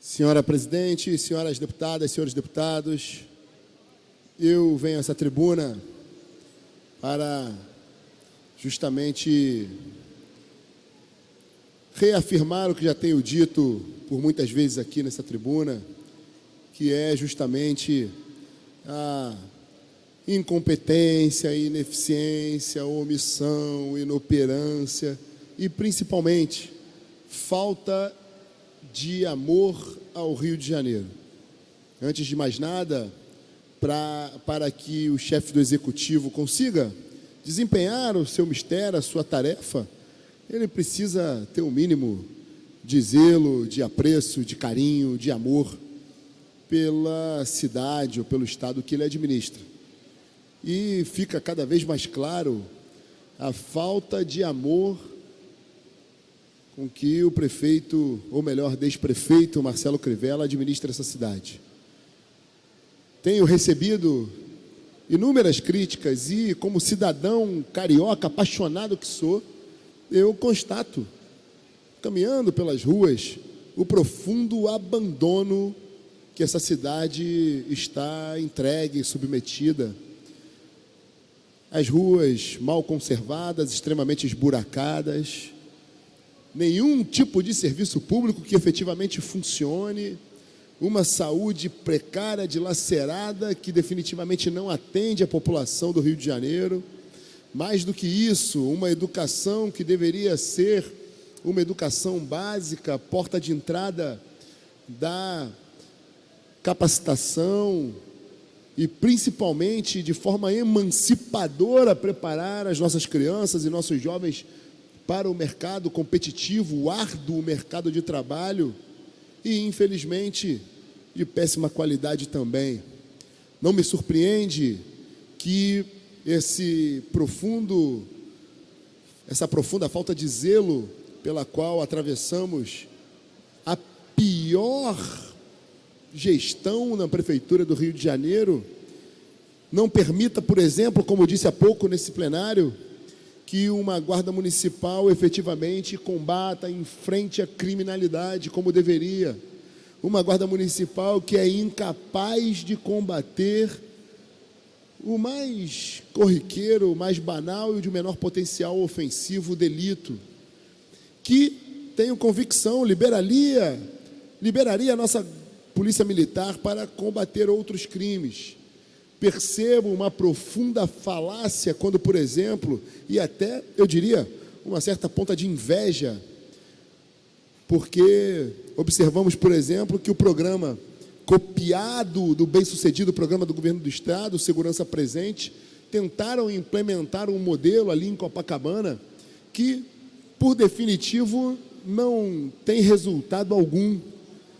Senhora presidente, senhoras deputadas, senhores deputados, eu venho a essa tribuna para justamente reafirmar o que já tenho dito por muitas vezes aqui nessa tribuna, que é justamente a incompetência, ineficiência, omissão, inoperância e, principalmente, falta de amor ao Rio de Janeiro. Antes de mais nada, para que o chefe do Executivo consiga desempenhar o seu mistério, a sua tarefa, ele precisa ter um mínimo de zelo, de apreço, de carinho, de amor pela cidade ou pelo estado que ele administra. E fica cada vez mais claro a falta de amor com que o prefeito, ou melhor, desprefeito Marcelo Crivella administra essa cidade. Tenho recebido inúmeras críticas e, como cidadão carioca apaixonado que sou, eu constato, caminhando pelas ruas, o profundo abandono que essa cidade está entregue, submetida. As ruas mal conservadas, extremamente esburacadas, nenhum tipo de serviço público que efetivamente funcione, uma saúde precária, dilacerada, que definitivamente não atende a população do Rio de Janeiro. Mais do que isso, uma educação que deveria ser uma educação básica, porta de entrada da capacitação e, principalmente, de forma emancipadora, preparar as nossas crianças e nossos jovens para o mercado competitivo, o árduo mercado de trabalho e, infelizmente, de péssima qualidade também. Não me surpreende que essa profunda falta de zelo pela qual atravessamos a pior gestão na Prefeitura do Rio de Janeiro não permita, por exemplo, como disse há pouco nesse plenário, que uma guarda municipal efetivamente combata, enfrente a criminalidade como deveria. Uma guarda municipal que é incapaz de combater o mais corriqueiro, o mais banal e o de menor potencial ofensivo delito, que tenho convicção liberaria a nossa polícia militar para combater outros crimes. Percebo uma profunda falácia quando, por exemplo, e até, eu diria, uma certa ponta de inveja, porque observamos, por exemplo, que o programa copiado do bem-sucedido programa do governo do estado, Segurança Presente, tentaram implementar um modelo ali em Copacabana que, por definitivo, não tem resultado algum.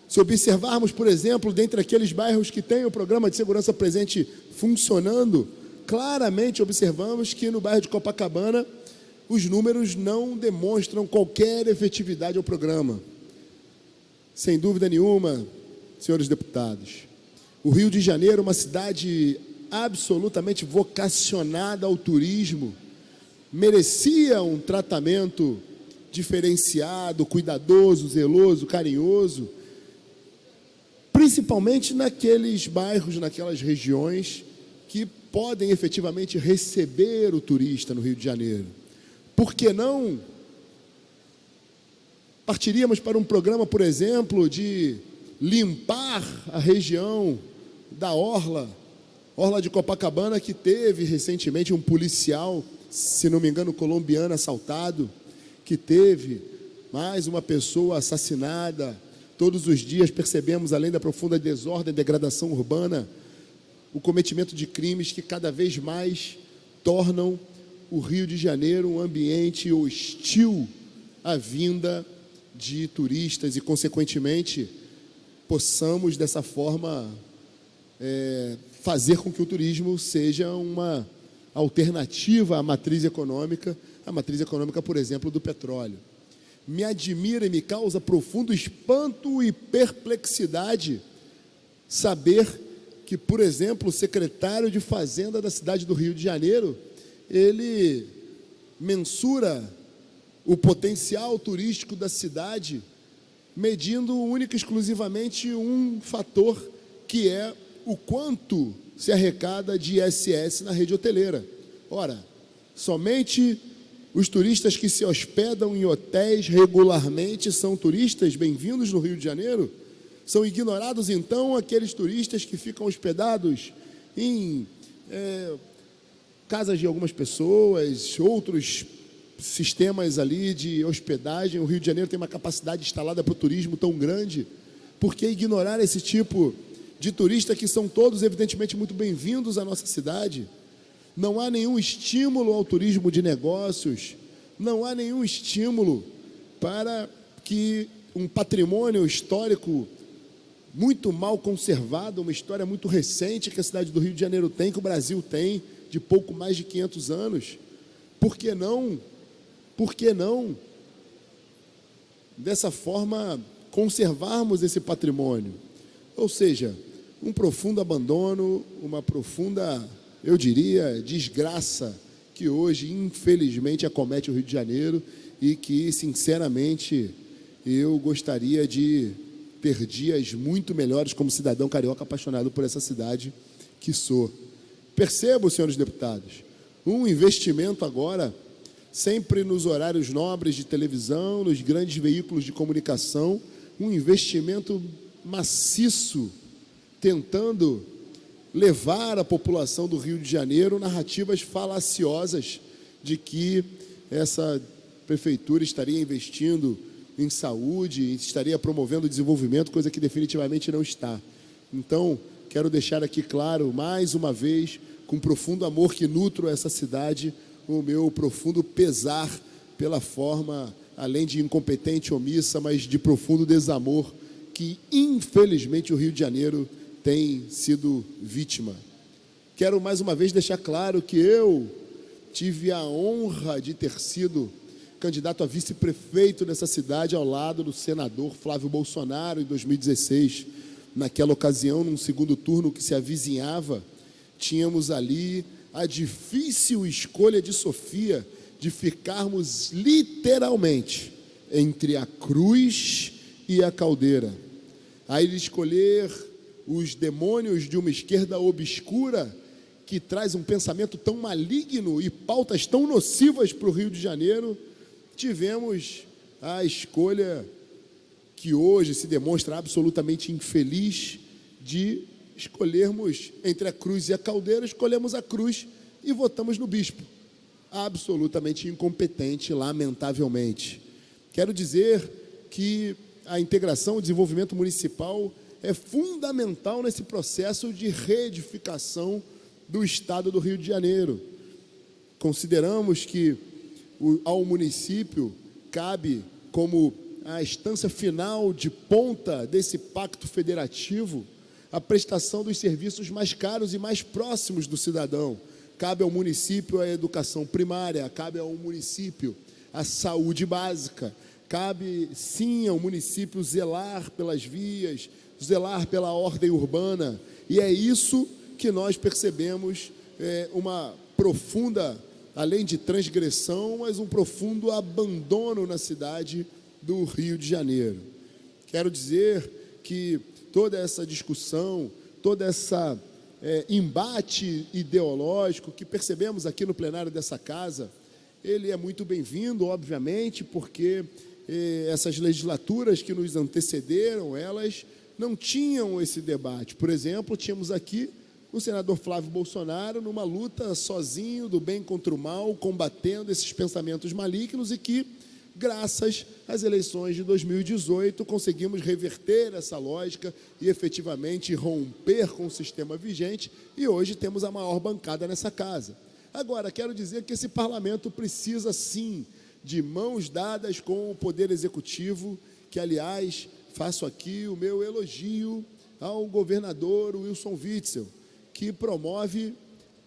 Se observarmos, por exemplo, dentre aqueles bairros que têm o programa de Segurança Presente funcionando, claramente observamos que no bairro de Copacabana os números não demonstram qualquer efetividade ao programa. Sem dúvida nenhuma, senhores deputados, o Rio de Janeiro é uma cidade absolutamente vocacionada ao turismo, merecia um tratamento diferenciado, cuidadoso, zeloso, carinhoso, principalmente naqueles bairros, naquelas regiões que podem efetivamente receber o turista no Rio de Janeiro. Por que não partiríamos para um programa, por exemplo, de limpar a região da Orla de Copacabana, que teve recentemente um policial, se não me engano, colombiano, assaltado, que teve mais uma pessoa assassinada. Todos os dias percebemos, além da profunda desordem e degradação urbana, o cometimento de crimes que cada vez mais tornam o Rio de Janeiro um ambiente hostil à vinda de turistas e, consequentemente, possamos, dessa forma, fazer com que o turismo seja uma alternativa à matriz econômica, por exemplo, do petróleo. Me admira e me causa profundo espanto e perplexidade saber que, por exemplo, o secretário de Fazenda da cidade do Rio de Janeiro, ele mensura o potencial turístico da cidade medindo única e exclusivamente um fator, que é o quanto se arrecada de ISS na rede hoteleira. Ora, somente os turistas que se hospedam em hotéis regularmente são turistas bem-vindos no Rio de Janeiro? São ignorados, então, aqueles turistas que ficam hospedados em casas de algumas pessoas, outros sistemas ali de hospedagem. O Rio de Janeiro tem uma capacidade instalada para o turismo tão grande. Por que ignorar esse tipo de turista, que são todos, evidentemente, muito bem-vindos à nossa cidade? Não há nenhum estímulo ao turismo de negócios, não há nenhum estímulo para que um patrimônio histórico muito mal conservado, uma história muito recente que a cidade do Rio de Janeiro tem, que o Brasil tem, de pouco mais de 500 anos. Por que não? Por que não, dessa forma, conservarmos esse patrimônio? Ou seja, um profundo abandono, uma profunda, eu diria, desgraça que hoje, infelizmente, acomete o Rio de Janeiro e que, sinceramente, eu gostaria de ter dias muito melhores como cidadão carioca apaixonado por essa cidade que sou. Percebo, senhores deputados, um investimento agora, sempre nos horários nobres de televisão, nos grandes veículos de comunicação, um investimento maciço, tentando levar à população do Rio de Janeiro narrativas falaciosas de que essa prefeitura estaria investindo em saúde, estaria promovendo o desenvolvimento, coisa que definitivamente não está. Então, quero deixar aqui claro, mais uma vez, com profundo amor que nutro essa cidade, o meu profundo pesar pela forma, além de incompetente, omissa, mas de profundo desamor, que infelizmente o Rio de Janeiro tem sido vítima. Quero mais uma vez deixar claro que eu tive a honra de ter sido candidato a vice-prefeito nessa cidade, ao lado do senador Flávio Bolsonaro, em 2016. Naquela ocasião, num segundo turno que se avizinhava, tínhamos ali a difícil escolha de Sofia de ficarmos literalmente entre a cruz e a caldeira. Aí de escolher os demônios de uma esquerda obscura que traz um pensamento tão maligno e pautas tão nocivas para o Rio de Janeiro, tivemos a escolha que hoje se demonstra absolutamente infeliz de escolhermos entre a cruz e a caldeira. Escolhemos a cruz e votamos no bispo. Absolutamente incompetente, lamentavelmente. Quero dizer que a integração e desenvolvimento municipal é fundamental nesse processo de reedificação do Estado do Rio de Janeiro. Consideramos que ao município cabe, como a instância final de ponta desse pacto federativo, a prestação dos serviços mais caros e mais próximos do cidadão. Cabe ao município a educação primária, cabe ao município a saúde básica, cabe sim ao município zelar pelas vias, zelar pela ordem urbana, e é isso que nós percebemos, uma profunda, além de transgressão, mas um profundo abandono na cidade do Rio de Janeiro. Quero dizer que toda essa discussão, toda essa embate ideológico que percebemos aqui no plenário dessa casa, ele é muito bem-vindo, obviamente, porque essas legislaturas que nos antecederam, elas não tinham esse debate. Por exemplo, tínhamos aqui o senador Flávio Bolsonaro numa luta sozinho do bem contra o mal, combatendo esses pensamentos malignos, e que, graças às eleições de 2018, conseguimos reverter essa lógica e efetivamente romper com o sistema vigente, e hoje temos a maior bancada nessa casa. Agora, quero dizer que esse parlamento precisa, sim, de mãos dadas com o Poder Executivo, que, aliás, faço aqui o meu elogio ao governador Wilson Witzel, que promove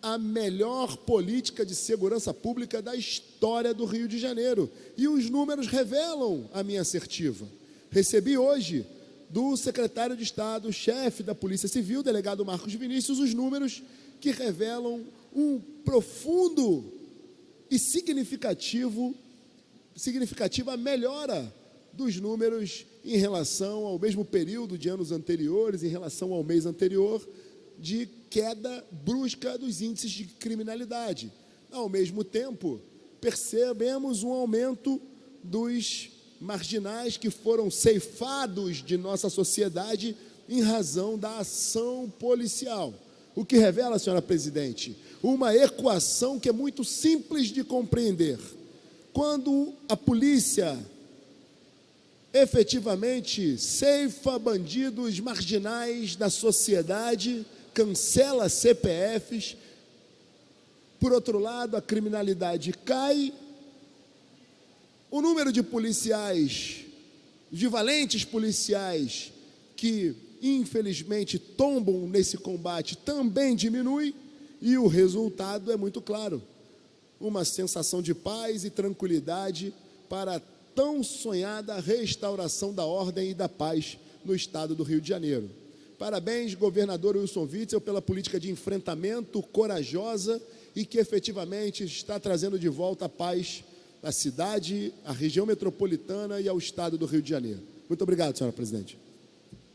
a melhor política de segurança pública da história do Rio de Janeiro. E os números revelam a minha assertiva. Recebi hoje do secretário de Estado, chefe da Polícia Civil, delegado Marcos Vinícius, os números que revelam um profundo e significativa melhora dos números em relação ao mesmo período de anos anteriores, em relação ao mês anterior, de queda brusca dos índices de criminalidade. Ao mesmo tempo, percebemos um aumento dos marginais que foram ceifados de nossa sociedade em razão da ação policial. O que revela, senhora presidente, uma equação que é muito simples de compreender. Quando a polícia efetivamente ceifa bandidos marginais da sociedade, cancela CPFs, por outro lado, a criminalidade cai, o número de policiais, de valentes policiais que infelizmente tombam nesse combate também diminui, e o resultado é muito claro: uma sensação de paz e tranquilidade para a tão sonhada restauração da ordem e da paz no estado do Rio de Janeiro. Parabéns, governador Wilson Witzel, pela política de enfrentamento corajosa e que efetivamente está trazendo de volta a paz à cidade, à região metropolitana e ao estado do Rio de Janeiro. Muito obrigado, senhora presidente.